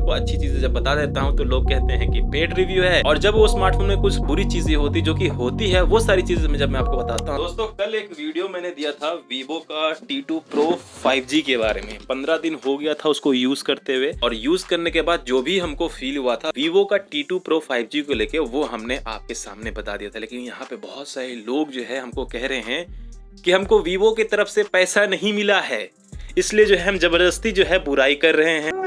आपको अच्छी चीजें जब बता देता हूँ तो लोग कहते हैं कि पेड रिव्यू है, और जब वो स्मार्टफोन में कुछ बुरी चीजें होती जो कि होती है वो सारी चीजें जब मैं आपको बताता हूँ। दोस्तों कल एक वीडियो मैंने दिया था Vivo का T2 Pro 5G के बारे में। 15 दिन हो गया था उसको यूज करते हुए, और यूज करने के बाद जो भी हमको फील हुआ था Vivo का T2 Pro 5G को लेके वो हमने आपके सामने बता दिया था। लेकिन यहाँ पे बहुत सारे लोग जो है हमको कह रहे हैं कि हमको Vivo की तरफ से पैसा नहीं मिला है, इसलिए जो है हम जबरदस्ती जो है बुराई कर रहे हैं।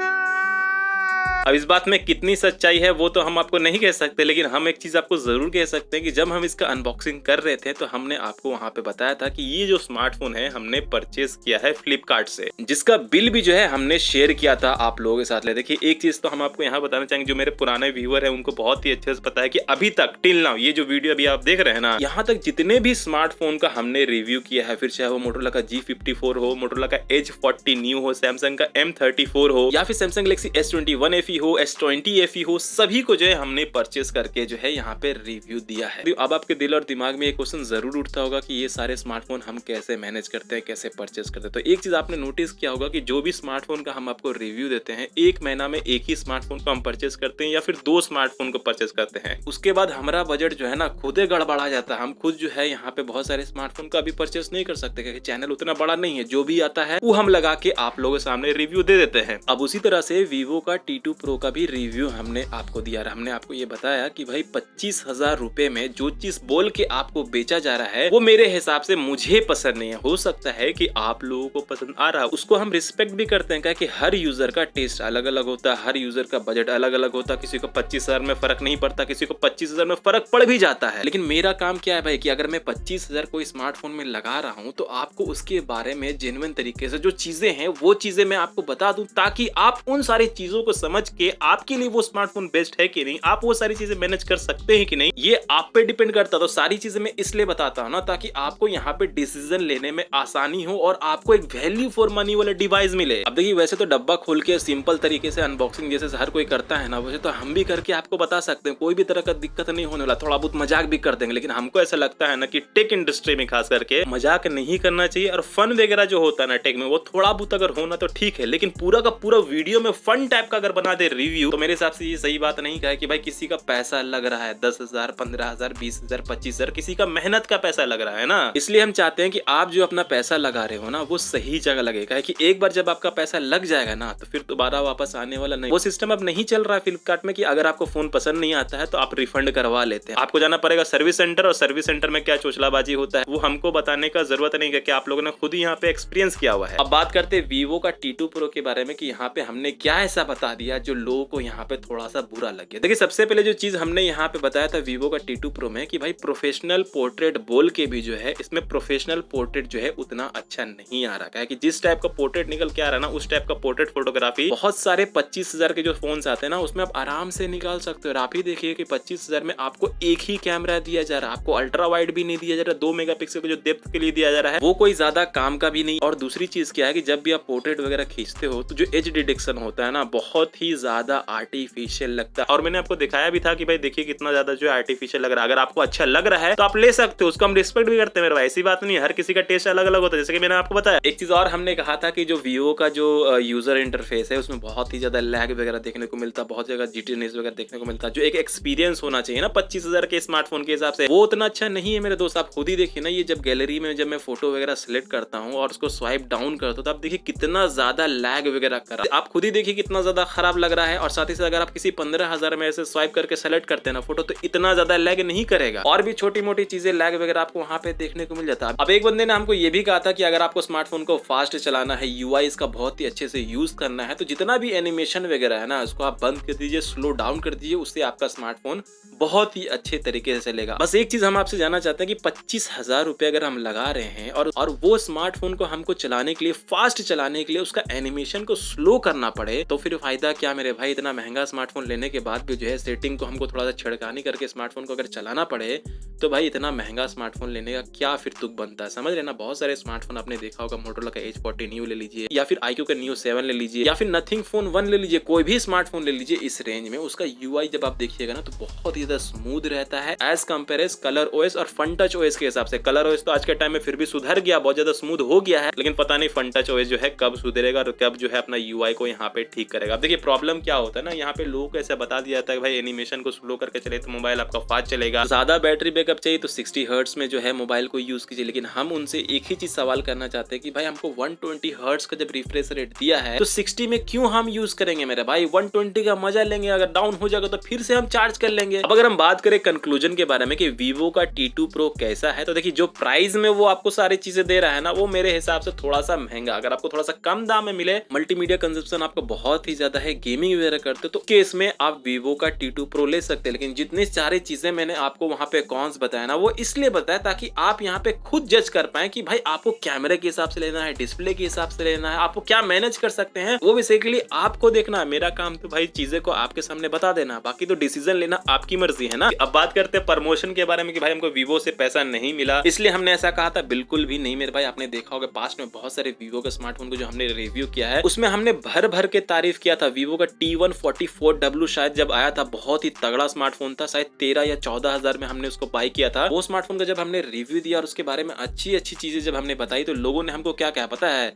अब इस बात में कितनी सच्चाई है वो तो हम आपको नहीं कह सकते, लेकिन हम एक चीज आपको जरूर कह सकते हैं कि जब हम इसका अनबॉक्सिंग कर रहे थे तो हमने आपको वहां पे बताया था कि ये जो स्मार्टफोन है हमने परचेज किया है फ्लिपकार्ट से, जिसका बिल भी जो है हमने शेयर किया था आप लोगों के साथ। ले देखिए, एक चीज तो हम आपको यहाँ बताना चाहेंगे, जो मेरे पुराने व्यूअर है उनको बहुत ही अच्छे से पता है कि अभी तक टिल नाउ ये जो वीडियो अभी आप देख रहे हैं ना, यहाँ तक जितने भी स्मार्टफोन का हमने रिव्यू किया है, फिर चाहे वो मोटोरोला का G54 हो, मोटोरोला का Edge 40 न्यू हो, सैमसंग का M34 हो, या फिर सैमसंग गैलेक्सी S21 FE हो, S20 FE हो, सभी को जो है हमने परचेस करके जो है यहाँ पे रिव्यू दिया है। अब आपके दिल और दिमाग में एक क्वेश्चन जरूर उठता होगा कि ये सारे स्मार्टफोन हम कैसे मैनेज करते हैं, कैसे परचेस करते हैं। तो एक चीज आपने नोटिस किया होगा कि जो भी स्मार्टफोन का हम आपको रिव्यू देते हैं, एक महीना में एक ही स्मार्टफोन को हम परचेस करते हैं या फिर 2 स्मार्टफोन को परचेस करते हैं। उसके बाद हमारा बजट जो है ना खुद गड़बड़ा जाता है। हम खुद जो है यहाँ पे बहुत सारे स्मार्टफोन का भी परचेस नहीं कर सकते क्योंकि चैनल उतना बड़ा नहीं है। जो भी आता है वो हम लगा के आप लोगों के सामने रिव्यू दे देते हैं। अब उसी तरह से Vivo का T2 Pro का भी रिव्यू हमने आपको दिया। हमने आपको ये बताया कि भाई 25,000 रुपए में जो चीज बोल के आपको बेचा जा रहा है वो मेरे हिसाब से मुझे पसंद नहीं है। हो सकता है कि आप लोगों को पसंद आ रहा है, उसको हम रिस्पेक्ट भी करते हैं कि हर यूजर का टेस्ट अलग अलग होता है, हर यूजर का बजट अलग अलग होता है। किसी को 25,000 में फर्क नहीं पड़ता, किसी को 25,000 में फर्क पड़ भी जाता है। लेकिन मेरा काम क्या है भाई कि अगर मैं 25,000 कोई स्मार्टफोन में लगा रहा हूँ तो आपको उसके बारे में जेन्युइन तरीके से जो चीजें हैं वो चीजें मैं आपको बता दूं, ताकि आप उन सारी चीजों को समझ के आपके लिए वो स्मार्टफोन बेस्ट है कि नहीं, आप वो सारी चीजें मैनेज कर सकते हैं कि नहीं, ये आप पे डिपेंड करता है। तो सारी चीजें मैं इसलिए बताता हूँ ना ताकि आपको यहाँ पे डिसीजन लेने में आसानी हो और आपको एक वैल्यू फॉर मनी वाला डिवाइस मिले। अब देखिए, वैसे तो डब्बा खोल के सिंपल तरीके से अनबॉक्सिंग जैसे हर कोई करता है ना, वैसे तो हम भी करके आपको बता सकते हैं, कोई भी तरह का दिक्कत नहीं होने वाला। थोड़ा बहुत मजाक भी कर देंगे, लेकिन हमको ऐसा लगता है ना कि टेक इंडस्ट्री में खास करके मजाक नहीं करना चाहिए, और फन वगैरह जो होता है ना टेक में वो थोड़ा बहुत अगर होना तो ठीक है, लेकिन पूरा का पूरा वीडियो में फन टाइप का अगर बना दे रिव्यू तो मेरे हिसाब से ये सही बात नहीं है कि भाई किसी का पैसा लग रहा है 10,000, 15,000, 20,000, 25,000, किसी का मेहनत का पैसा लग रहा है ना। इसलिए हम चाहते हैं कि आप जो अपना पैसा लगा रहे हो ना वो सही जगह लगेगा, कि एक बार जब आपका पैसा लग जाएगा ना तो फिर दोबारा वापस आने वाला नहीं। वो सिस्टम अब नहीं चल रहा है फ्लिपकार्ट में कि अगर आपको फोन पसंद नहीं आता है तो आप रिफंड करवा लेते हैं। आपको जाना पड़ेगा सर्विस सेंटर, और सर्विस सेंटर में क्या चोचलाबाजी होता है वो हमको बताने का जरूरत नहीं है, कि आप लोगों ने खुद ही यहाँ पे एक्सपीरियंस किया हुआ है। अब बात करते हैं Vivo का T2 Pro के बारे में कि यहाँ पे हमने क्या ऐसा बता दिया जो लोगों को यहाँ पे थोड़ा सा बुरा लग गया। देखिए, सबसे पहले जो चीज हमने यहाँ पे बताया था Vivo का T2 Pro में कि भाई प्रोफेशनल पोर्ट्रेट बोल के भी जो है इसमें प्रोफेशनल पोर्ट्रेट जो है उतना अच्छा नहीं आ रहा है, कि जिस टाइप का पोर्ट्रेट निकल के आ रहा है ना उस टाइप का पोर्ट्रेट फोटोग्राफी बहुत सारे 25,000 के जो फोन आते हैं ना उसमें आप आराम से निकाल सकते हो। और आप ही देखिए कि 25,000 में आपको एक ही कैमरा दिया जा रहा है, आपको अल्ट्रा वाइड भी नहीं दिया जा रहा, 2 मेगापिक्सल का जो डेप्थ के लिए दिया जा रहा है वो कोई ज्यादा काम का भी नहीं। और दूसरी चीज क्या है कि जब भी आप पोर्ट्रेट वगैरह खींचते हो तो जो एज डिटेक्शन होता है ना बहुत ही ज्यादा आर्टिफिशियल लगता है। और मैंने आपको दिखाया भी था कि भाई देखिए कितना ज्यादा जो आर्टिफिशियल लग रहा है। अगर आपको अच्छा लग रहा है तो आप ले सकते हो, उसको हम रिस्पेक्ट भी करते हैं मेरे भाई, ऐसी बात नहीं है। हर किसी का टेस्ट अलग अलग होता है, जैसे कि मैंने आपको बताया। एक चीज और हमने कहा था कि जो Vivo का जो यूजर इंटरफेस है उसमें बहुत ही ज्यादा लैग वगैरह देखने को मिलता है, बहुत जगह जीटीनेस वगैरह देखने को मिलता है। जो एक एक्सपीरियंस होना चाहिए ना 25,000 के स्मार्टफोन के हिसाब से वो उतना अच्छा नहीं है मेरे दोस्त। आप खुद ही देखिए ना, ये जब गैलरी में जब मैं फोटो वगैरह सिलेक्ट करता हूँ और उसको स्वाइप डाउन करता हूँ तो आप देखिए कितना ज्यादा लैग वगैरह कर रहा है। आप खुद ही देखिए कितना ज्यादा खराब लग रहा है। और साथ ही साथ अगर आप किसी 15,000 में ऐसे स्वाइप करके सेलेक्ट करते हैं ना फोटो तो इतना ज्यादा लैग नहीं करेगा। और भी छोटी मोटी चीजें लैग वगैरह आपको वहां पे देखने को मिल जाता है। अब एक बंदे ने हमको ये भी कहा था कि अगर आपको स्मार्टफोन को फास्ट चलाना है, यूआई इसका बहुत ही अच्छे से यूज करना है, तो जितना भी एनिमेशन वगैरह है ना उसको आप बंद कर दीजिए, स्लो डाउन कर दीजिए, उससे आपका स्मार्टफोन बहुत ही अच्छे तरीके से चलेगा। बस एक चीज हम आपसे जानना चाहते हैं कि 25,000 रुपए अगर हम लगा रहे हैं और वो स्मार्टफोन को हमको चलाने के लिए, फास्ट चलाने के लिए उसका एनिमेशन को स्लो करना पड़े तो फिर फायदा क्या मेरे भाई। इतना महंगा स्मार्टफोन लेने के बाद भी जो है सेटिंग को हमको थोड़ा सा छिड़कानी करके स्मार्टफोन को अगर चलाना पड़े तो भाई इतना महंगा स्मार्टफोन लेने का क्या फिर तुक बनता है, समझ रहे ना। बहुत सारे स्मार्टफोन आपने देखा होगा, मोटोरोला का Edge 40 न्यू ले लीजिए, या फिर iQOO का Neo 7 ले लीजिए, या फिर नथिंग फोन 1 ले लीजिए, कोई भी स्मार्टफोन ले लीजिए इस रेंज में, उसका यूआई जब आप देखिएगा ना तो बहुत ही ज्यादा स्मूथ रहता है एज कम्पेयर कलर ओएस और फन टच ओएस के हिसाब से। कलर ओएस तो आज के टाइम में फिर भी सुधर गया, बहुत ज्यादा स्मूथ हो गया है, लेकिन पता नहीं फन टच ओएस जो है कब सुधरेगा और कब जो है अपना यूआई को यहाँ पे ठीक करेगा। अब देखिए प्रॉब्लम प्रॉब्लम क्या होता है ना, यहाँ पे लोगों को ऐसा बता दिया जाता है भाई एनिमेशन को स्लो करके चले तो मोबाइल आपका फास्ट चलेगा, ज्यादा बैटरी बैकअप चाहिए तो 60 हर्ट्ज में जो है मोबाइल को यूज कीजिए। लेकिन हम उनसे एक ही चीज सवाल करना चाहते हैं कि भाई हमको 120 हर्ट्ज का जब रिफ्रेश रेट दिया है तो 60 में क्यों हम यूज करेंगे मेरे भाई, 120 का मजा लेंगे, अगर डाउन हो जाएगा तो फिर से हम चार्ज कर लेंगे। अब अगर हम बात करें कंक्लूजन के बारे में कि वीवो का T2 Pro कैसा है, तो देखिए जो प्राइस में वो आपको सारी चीजें दे रहा है ना, वो मेरे हिसाब से थोड़ा सा महंगा। अगर आपको थोड़ा सा कम दाम में मिले, मल्टीमीडिया कंजप्शन आपका बहुत ही ज्यादा है, गेमिंग वगैरह करते तो केस में आप वीवो का T2 Pro ले सकते हैं। लेकिन जितनी सारी चीजें मैंने आपको वहां पे कॉन्स बताया ना, वो इसलिए बताया ताकि आप यहाँ पे खुद जज कर पाए कि भाई आपको कैमरे के हिसाब से लेना है, डिस्प्ले के हिसाब से लेना है, आपको क्या मैनेज कर सकते हैं, वो बेसिकली आपको देखना है। मेरा काम तो भाई चीजें को आपके सामने बता देना, बाकी तो डिसीजन लेना आपकी मर्जी है ना। अब बात करते हैं प्रमोशन के बारे में कि भाई हमको वीवो से पैसा नहीं मिला इसलिए हमने ऐसा कहा था, बिल्कुल भी नहीं मेरे भाई। आपने देखा होगा पास्ट में बहुत सारे वीवो के स्मार्टफोन को जो हमने रिव्यू किया है उसमें हमने भर भर के तारीफ किया था। वीवो का T1 44W शायद जब आया था, बहुत ही तगड़ा स्मार्टफोन था, शायद 13 या 14 हजार में हमने उसको बाय किया था। वो स्मार्टफोन का जब हमने रिव्यू दिया और उसके बारे में अच्छी अच्छी चीजें जब हमने बताई तो लोगों ने हमको क्या कहा पता है,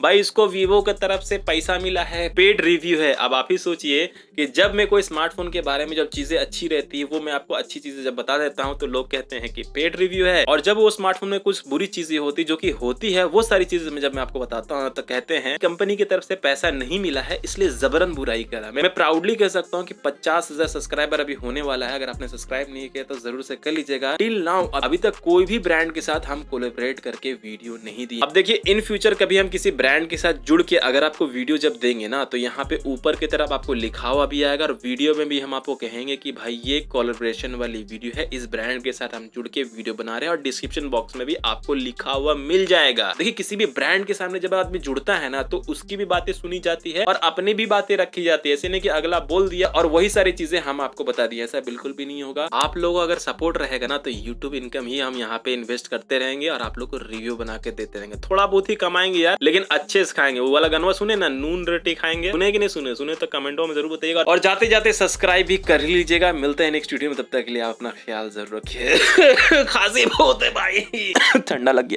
भाई इसको वीवो की तरफ से पैसा मिला है, पेड रिव्यू है। अब आप ही सोचिए कि जब मैं कोई स्मार्टफोन के बारे में जब चीजें अच्छी रहती है, वो मैं आपको अच्छी चीजें जब बता देता हूं तो लोग कहते हैं कि पेड रिव्यू है, और जब वो स्मार्टफोन में कुछ बुरी चीजें होती जो कि होती है, वो सारी चीजें जब मैं आपको बताता हूँ तो कहते हैं कंपनी की तरफ से पैसा नहीं मिला है इसलिए जबरन बुराई करा। मैं प्राउडली कह सकता हूँ कि 50,000 सब्सक्राइबर अभी होने वाला है। अगर आपने सब्सक्राइब नहीं किया तो जरूर से कर लीजिएगा। टिल नाउ अभी तक कोई भी ब्रांड के साथ हम कोलैबोरेट करके वीडियो नहीं दी। अब देखिए इन फ्यूचर कभी हम किसी ब्रांड के साथ जुड़ के अगर आपको वीडियो जब देंगे ना, तो यहाँ पे ऊपर की तरफ आपको लिखा हुआ भी आएगा और वीडियो में भी हम आपको कहेंगे कि भाई ये कोलैबोरेशन वाली वीडियो है, इस ब्रांड के साथ हम जुड़ के वीडियो बना रहे हैं, और डिस्क्रिप्शन बॉक्स में भी आपको लिखा हुआ मिल जाएगा। देखिए किसी भी ब्रांड के सामने जब आदमी जुड़ता है ना, तो उसकी भी बातें सुनी जाती है और अपनी भी बातें रखी जाती है। ऐसे नहीं कि अगला बोल दिया और वही सारी चीजें हम आपको बता दी, ऐसा बिल्कुल भी नहीं होगा। आप लोगों अगर सपोर्ट रहेगा ना, तो यूट्यूब इनकम ही हम यहाँ पे इन्वेस्ट करते रहेंगे और आप लोग को रिव्यू बना के देते रहेंगे। थोड़ा बहुत ही कमाएंगे यार, लेकिन अच्छे से खाएंगे। वो वाला गनवा सुने ना, नून रोटी खाएंगे, सुने कि नहीं सुने? सुने तो कमेंटों में जरूर बताइएगा, और जाते जाते सब्सक्राइब भी कर लीजिएगा। मिलते हैं नेक्स्ट वीडियो में, तब तक के लिए आप अपना ख्याल जरूर रखिए। खांसी बहुत है भाई। ठंडा लग गया।